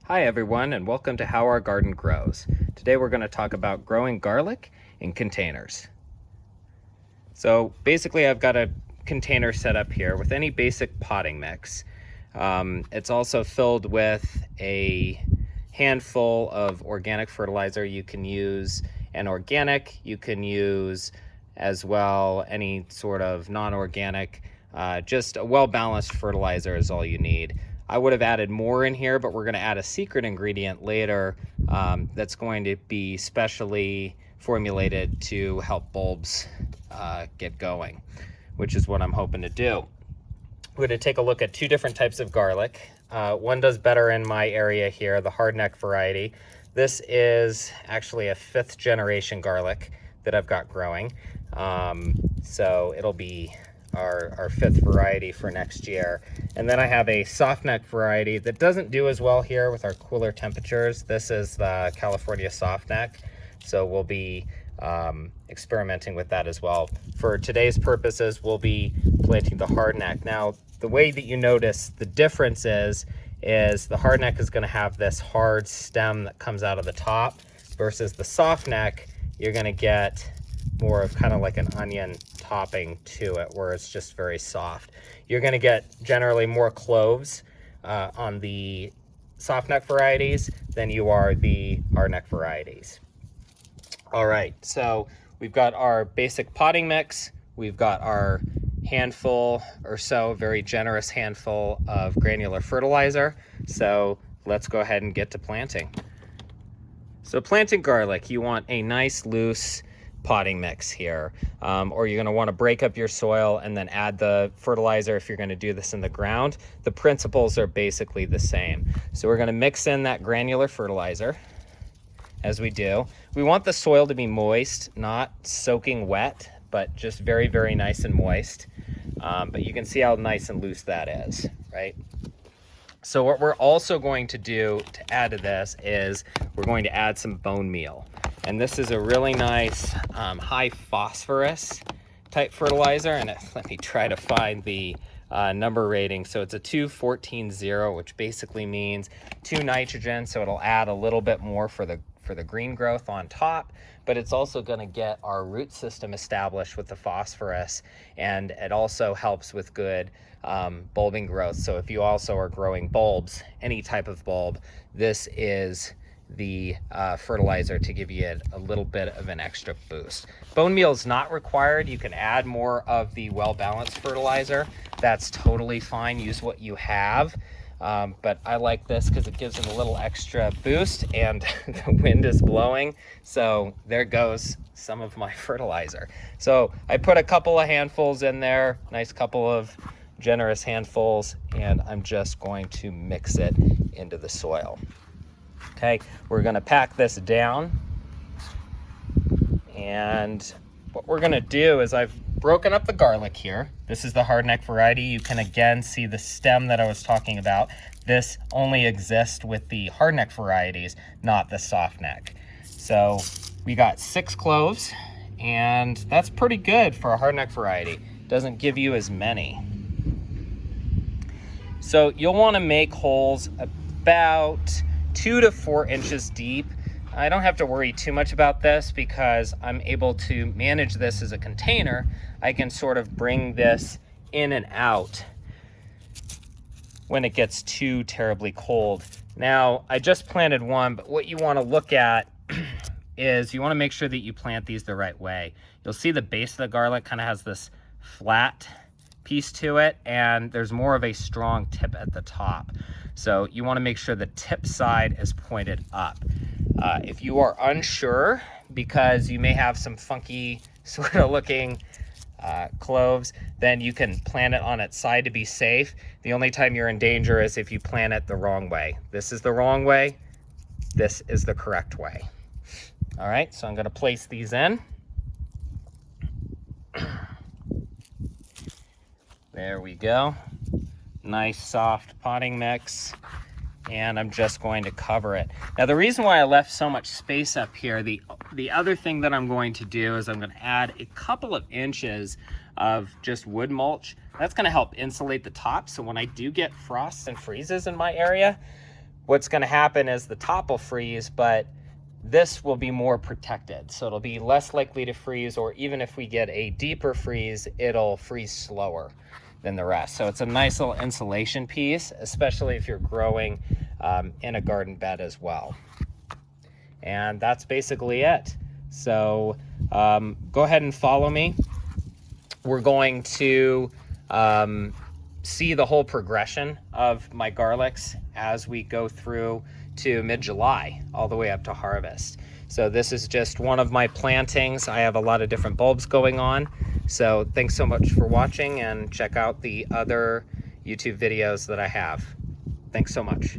Hi everyone, and welcome to How Our Garden Grows. Today we're going to talk about growing garlic in containers. So basically I've got a container set up here with any basic potting mix. It's also filled with a handful of organic fertilizer. You can use an organic, you can use as well any sort of non-organic. Just a well-balanced fertilizer is all you need. I would have added more in here, but we're going to add a secret ingredient later that's going to be specially formulated to help bulbs get going, which is what I'm hoping to do. We're going to take a look at two different types of garlic. One does better in my area here, the hardneck variety. This is actually a 5th generation garlic that I've got growing. So it'll be our 5th variety for next year. And then I have a softneck variety that doesn't do as well here with our cooler temperatures. This is the California softneck. So we'll be experimenting with that as well. For today's purposes, we'll be planting the hardneck. Now, the way that you notice the difference is the hardneck is going to have this hard stem that comes out of the top versus the softneck, you're going to get more of kind of like an onion topping to it where it's just very soft. You're going to get generally more cloves on the softneck varieties than you are the hardneck varieties. All right, so we've got our basic potting mix. We've got our handful or so, very generous handful of granular fertilizer. So let's go ahead and get to planting. So planting garlic, you want a nice loose potting mix here, or you're going to want to break up your soil and then add the fertilizer if you're going to do this in the ground. The principles are basically the same. So we're going to mix in that granular fertilizer as we do. We want the soil to be moist, not soaking wet, but just very, very nice and moist. But you can see how nice and loose that is, right? So what we're also going to do to add to this is we're going to add some bone meal. And this is a really nice high phosphorus type fertilizer. And let me try to find the number rating. So it's a 2-14-0, which basically means 2 nitrogen. So it'll add a little bit more for the green growth on top, but it's also going to get our root system established with the phosphorus, and it also helps with good bulbing growth. So if you also are growing bulbs, any type of bulb, this is the fertilizer to give you a little bit of an extra boost. Bone meal is not required. You can add more of the well-balanced fertilizer. That's totally fine. Use what you have. But I like this because it gives it a little extra boost, and the wind is blowing. So there goes some of my fertilizer. So I put a couple of handfuls in there, nice couple of generous handfuls, and I'm just going to mix it into the soil. Okay, we're going to pack this down, and what we're going to do is I've broken up the garlic here. This is the hardneck variety. You can again see the stem that I was talking about. This only exists with the hardneck varieties, not the softneck. So we got 6 cloves, and that's pretty good for a hardneck variety. Doesn't give you as many. So you'll want to make holes about 2 to 4 inches deep. I don't have to worry too much about this because I'm able to manage this as a container. I can sort of bring this in and out when it gets too terribly cold. Now, I just planted one, but what you want to look at is you want to make sure that you plant these the right way. You'll see the base of the garlic kind of has this flat piece to it, and there's more of a strong tip at the top. So you want to make sure the tip side is pointed up. If you are unsure, because you may have some funky sort of looking cloves, then you can plant it on its side to be safe. The only time you're in danger is if you plant it the wrong way. This is the wrong way. This is the correct way. All right, so I'm going to place these in. There we go. Nice soft potting mix. And I'm just going to cover it. Now, the reason why I left so much space up here, the other thing that I'm going to do is I'm going to add a couple of inches of just wood mulch. That's going to help insulate the top, so when I do get frosts and freezes in my area, what's going to happen is the top will freeze, but this will be more protected. So it'll be less likely to freeze, or even if we get a deeper freeze, it'll freeze slower than the rest. So it's a nice little insulation piece, especially if you're growing in a garden bed as well. And that's basically it. So go ahead and follow me. We're going to see the whole progression of my garlics as we go through to mid-July, all the way up to harvest. So this is just one of my plantings. I have a lot of different bulbs going on. So thanks so much for watching, and check out the other YouTube videos that I have. Thanks so much.